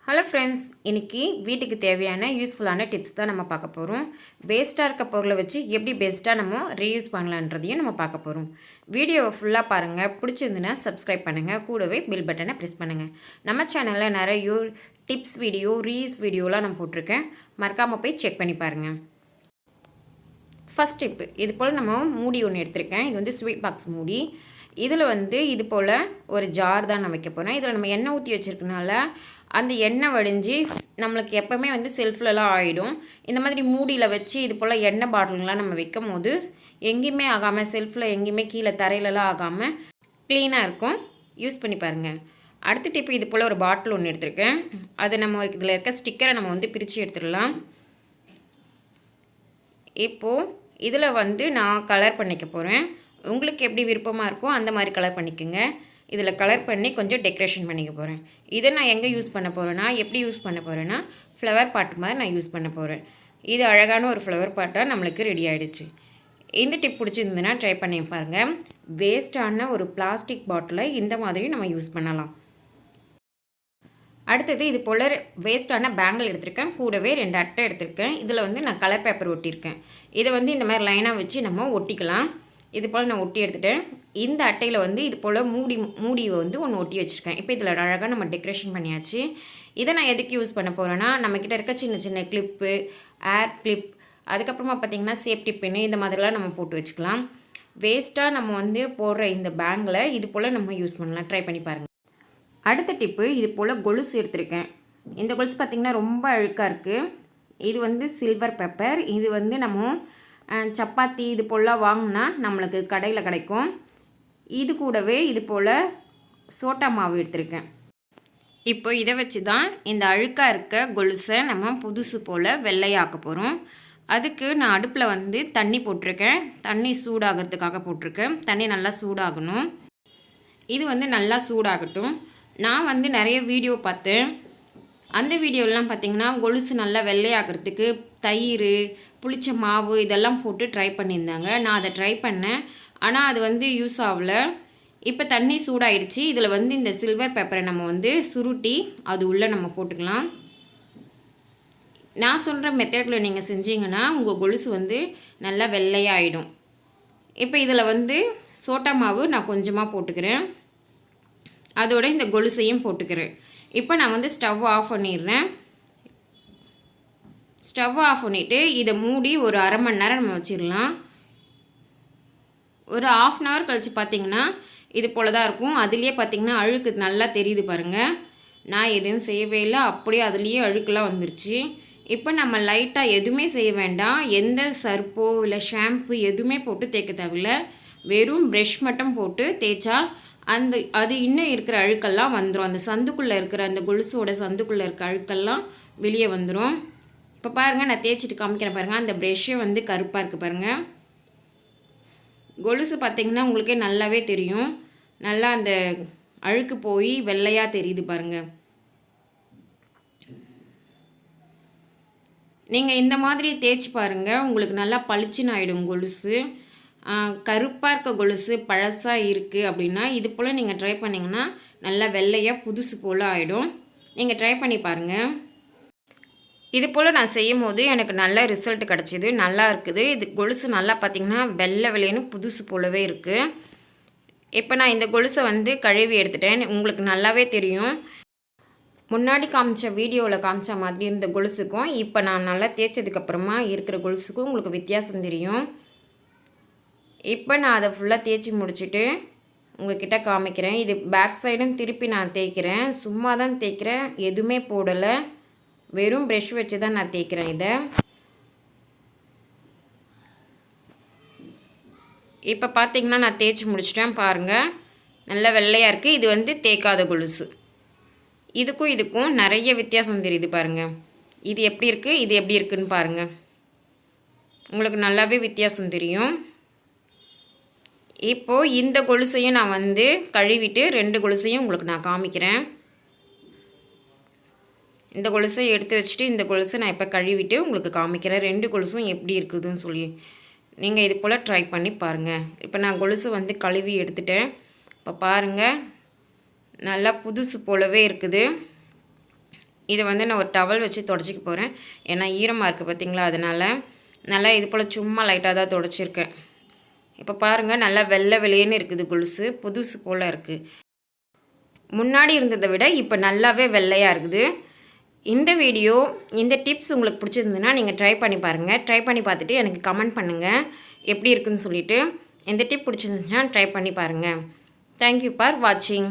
Hello friends, இன்றைக்கி வீட்டுக்கு தேவையான யூஸ்ஃபுல்லான டிப்ஸ் தான் நம்ம பார்க்க போகிறோம். வேஸ்ட்டாக இருக்க பொருளை வச்சு எப்படி பெஸ்ட்டாக நம்ம ரீயூஸ் பண்ணலான்றதையும் நம்ம பார்க்க போகிறோம். வீடியோவை ஃபுல்லாக பாருங்கள். பிடிச்சிருந்துன்னா சப்ஸ்கிரைப் பண்ணுங்கள். கூடவே பில் பட்டனை ப்ரெஸ் பண்ணுங்கள். நம்ம சேனலில் நிறைய டிப்ஸ் வீடியோ, ரீயூஸ் வீடியோலாம் நான் போட்டிருக்கேன். மறக்காமல் போய் செக் பண்ணி பாருங்கள். ஃபஸ்ட் டிப்பு, இது போல் நம்ம மூடி ஒன்று எடுத்திருக்கேன். இது வந்து ஸ்வீட் பாக்ஸ் மூடி. இதில் வந்து இது போல் ஒரு ஜார் தான் நான் வைக்க போகிறேன். இதில் நம்ம எண்ணெய் ஊற்றி வச்சுருக்கனால அந்த எண்ணெய் வடிஞ்சு நம்மளுக்கு எப்போவுமே வந்து செல்ஃப்லலாம் ஆகிடும். இந்த மாதிரி மூடியில் வச்சு இது போல் எண்ணெய் பாட்டிலுங்களாம் நம்ம வைக்கும் போது எங்கேயுமே ஆகாமல், செல்ஃபில் எங்கேயுமே கீழே தரையிலலாம் ஆகாமல் க்ளீனாக இருக்கும். யூஸ் பண்ணி பாருங்கள். அடுத்த டிப்பு, இது போல் ஒரு பாட்டில் ஒன்று எடுத்திருக்கேன். அது நம்ம இதில் இருக்க ஸ்டிக்கரை நம்ம வந்து பிரித்து எடுத்துடலாம். இப்போது இதில் வந்து நான் கலர் பண்ணிக்க போகிறேன். உங்களுக்கு எப்படி விருப்பமாக இருக்கோ அந்த மாதிரி கலர் பண்ணிக்கோங்க. இதில் கலர் பண்ணி கொஞ்சம் டெக்கரேஷன் பண்ணிக்க போகிறேன். இதை நான் எங்கே யூஸ் பண்ண போகிறேன்னா, எப்படி யூஸ் பண்ண போகிறேன்னா, ஃப்ளவர் பாட் மாதிரி நான் யூஸ் பண்ண போகிறேன். இது அழகான ஒரு ஃப்ளவர் பாட்டாக நம்மளுக்கு ரெடி ஆகிடுச்சு. இந்த டிப் பிடிச்சிருந்ததுன்னா ட்ரை பண்ணி பாருங்கள். வேஸ்ட்டான ஒரு பிளாஸ்டிக் பாட்டிலை இந்த மாதிரி நம்ம யூஸ் பண்ணலாம். அடுத்தது, இது போல் வேஸ்ட்டான பேங்கிள் எடுத்திருக்கேன். கூடவே 2 அட்டை எடுத்திருக்கேன். இதில் வந்து நான் கலர் பேப்பர் ஒட்டியிருக்கேன். இதை வந்து இந்த மாதிரி லைனாக வச்சு நம்ம ஒட்டிக்கலாம். இது போல் நான் ஒட்டி எடுத்துகிட்டேன். இந்த அட்டையில் வந்து இது போல் மூடி வந்து ஒன்று ஒட்டி வச்சுருக்கேன். இப்போ இதில் அழகாக நம்ம டெக்கரேஷன் பண்ணியாச்சு. இதை நான் எதுக்கு யூஸ் பண்ண போகிறேன்னா, நம்மக்கிட்ட இருக்க சின்ன சின்ன கிளிப்பு, ஏர் கிளிப், அதுக்கப்புறமா பார்த்திங்கன்னா சேஃப்டி பின்னு, இந்த மாதிரிலாம் நம்ம போட்டு வச்சுக்கலாம். வேஸ்ட்டாக நம்ம வந்து போடுற இந்த பேங்கில் இது போல் நம்ம யூஸ் பண்ணலாம். ட்ரை பண்ணி பாருங்கள். அடுத்த டிப்பு, இது போல் கொலுசு எடுத்திருக்கேன். இந்த கொலுசு பார்த்திங்கன்னா ரொம்ப அழுக்காக இருக்குது. இது வந்து சில்வர் பெப்பர். இது வந்து நம்ம சப்பாத்தி இது போலாம் வாங்கினா நம்மளுக்கு கடையில் கிடைக்கும். இது கூடவே இது போல் சோட்டா மாவு எடுத்திருக்கேன். இப்போ இதை வச்சு தான் இந்த அழுக்காக இருக்க கொலுசை நம்ம புதுசு போல் வெள்ளையாக்க போகிறோம். அதுக்கு நான் அடுப்பில் வந்து தண்ணி போட்டிருக்கேன். தண்ணி சூடாகிறதுக்காக போட்டிருக்கேன். தண்ணி நல்லா சூடாகணும். இது வந்து நல்லா சூடாகட்டும். நான் வந்து நிறைய வீடியோ பார்த்தேன். அந்த வீடியோலாம் பார்த்திங்கன்னா கொலுசு நல்லா வெள்ளையாகிறதுக்கு தயிர், புளிச்ச மாவு இதெல்லாம் போட்டு ட்ரை பண்ணியிருந்தாங்க. நான் அதை ட்ரை பண்ணேன். ஆனால் அது வந்து யூஸ் ஆகலை. இப்போ தண்ணி சூடாயிடுச்சு. இதில் வந்து இந்த சில்வர் பேப்பரை நம்ம வந்து சுருட்டி அது உள்ளே நம்ம போட்டுக்கலாம். நான் சொல்கிற மெத்தடில் நீங்கள் செஞ்சீங்கன்னா உங்கள் கொலுசு வந்து நல்லா வெள்ளையாகிடும். இப்போ இதில் வந்து சோட்டா மாவு நான் கொஞ்சமாக போட்டுக்கிறேன். அதோட இந்த கொலுசையும் போட்டுக்கிறேன். இப்போ நான் வந்து ஸ்டவ் ஆஃப் பண்ணிடுறேன். ஸ்டவ் ஆஃப் பண்ணிவிட்டு இதை மூடி ஒரு அரை மணி நேரம் நம்ம வச்சிடலாம். ஒரு 1/2 hour கழித்து பார்த்திங்கன்னா இது போல் தான் இருக்கும். அதுலேயே பார்த்திங்கன்னா அழுக்கு நல்லா தெரியுது பாருங்கள். நான் எதுவும் செய்யவே இல்லை, அப்படியே அதுலேயே அழுக்கெல்லாம் வந்துருச்சு. இப்போ நம்ம லைட்டாக எதுவுமே செய்ய வேண்டாம். எந்த சர்ப்போ இல்லை ஷாம்பு எதுவுமே போட்டு தேய்க்க தேவையில்லை. வெறும் ப்ரெஷ் மட்டும் போட்டு தேய்ச்சா அது இன்னும் இருக்கிற அழுக்கெல்லாம் வந்துடும். அந்த சந்துக்குள்ளே இருக்கிற அந்த கொலுசோட சந்துக்குள்ளே இருக்க அழுக்கெல்லாம் வெளியே வந்துடும். இப்போ பாருங்கள், நான் தேய்ச்சிட்டு காமிக்கிறேன் பாருங்கள். அந்த ப்ரெஷ்ஷே வந்து கருப்பாக இருக்குது பாருங்கள். கொலுசு பார்த்திங்கன்னா உங்களுக்கே நல்லாவே தெரியும். நல்லா அந்த அழுக்கு போய் வெள்ளையாக தெரியுது பாருங்கள். நீங்கள் இந்த மாதிரி தேய்ச்சி பாருங்கள், உங்களுக்கு நல்லா பளிச்சுன்னு ஆகிடும் கொலுசு. கருப்பாக இருக்க கொலுசு பழசாக இருக்குது அப்படின்னா இது போல் நீங்கள் ட்ரை பண்ணிங்கன்னா நல்லா வெள்ளையாக புதுசு போல் ஆகிடும். நீங்கள் ட்ரை பண்ணி பாருங்கள். இது போல் நான் செய்யும் போது எனக்கு நல்ல ரிசல்ட் கிடச்சிது. நல்லா இருக்குது. இது கொலுசு நல்லா பார்த்திங்கன்னா வெள்ளை வெள்ளைன்னு புதுசு போலவே இருக்குது. இப்போ நான் இந்த கொலுசை வந்து கழுவி எடுத்துட்டேன். உங்களுக்கு நல்லாவே தெரியும். முன்னாடி காமிச்ச வீடியோவில் காமிச்ச மாதிரி இருந்த கொலுசுக்கும் இப்போ நான் நல்லா தேய்ச்சதுக்கப்புறமா இருக்கிற கொலுசுக்கும் உங்களுக்கு வித்தியாசம் தெரியும். இப்போ நான் அதை ஃபுல்லாக தேய்ச்சி முடிச்சுட்டு உங்கள்கிட்ட காமிக்கிறேன். இது பேக் சைடும் திருப்பி நான் தேய்க்கிறேன். சும்மா தான் தேய்க்கிறேன், எதுவுமே போடலை. வெறும் ப்ரெஷ் வச்சு தான் நான் தேய்க்கிறேன். இதை இப்போ பார்த்திங்கன்னா நான் தேய்ச்சி முடிச்சிட்டேன் பாருங்கள். நல்லா வெள்ளையாக இருக்குது. இது வந்து தேய்க்காத கொலுசு. இதுக்கும் நிறைய வித்தியாசம் தெரியுது பாருங்கள். இது எப்படி இருக்குது, இது எப்படி இருக்குதுன்னு பாருங்கள். உங்களுக்கு நல்லாவே வித்தியாசம் தெரியும். இப்போது இந்த கொலுசையும் நான் வந்து கழுவிட்டு 2 கொலுசையும் உங்களுக்கு நான் காமிக்கிறேன். இந்த கொலுசை எடுத்து வச்சுட்டு இந்த கொலுசை நான் இப்போ கழுவிட்டு உங்களுக்கு காமிக்கிறேன். 2 கொலுசும் எப்படி இருக்குதுன்னு சொல்லி நீங்கள் இது போல் ட்ரை பண்ணி பாருங்கள். இப்போ நான் கொலுசு வந்து கழுவி எடுத்துட்டேன். இப்போ பாருங்கள், நல்லா புதுசு போலவே இருக்குது. இதை வந்து நான் ஒரு டவல் வச்சு தொடச்சிக்க போகிறேன். ஏன்னா ஈரமாக இருக்குது பார்த்திங்களா, அதனால் நல்லா இது போல் சும்மா லைட்டாக தான் தொடச்சிருக்கேன். இப்போ பாருங்கள், நல்லா வெள்ளை வெளியேன்னு இருக்குது கொலுசு, புதுசு போல் இருக்குது. முன்னாடி இருந்ததை விட இப்போ நல்லாவே வெள்ளையாக இருக்குது. இந்த வீடியோ, இந்த டிப்ஸ் உங்களுக்கு பிடிச்சிருந்ததுன்னா நீங்கள் ட்ரை பண்ணி பாருங்கள். ட்ரை பண்ணி பார்த்துட்டு எனக்கு கமெண்ட் பண்ணுங்கள் எப்படி இருக்குதுன்னு சொல்லிவிட்டு. இந்த டிப் பிடிச்சிருந்துச்சுன்னா ட்ரை பண்ணி பாருங்கள். தேங்க்யூ ஃபார் வாட்சிங்.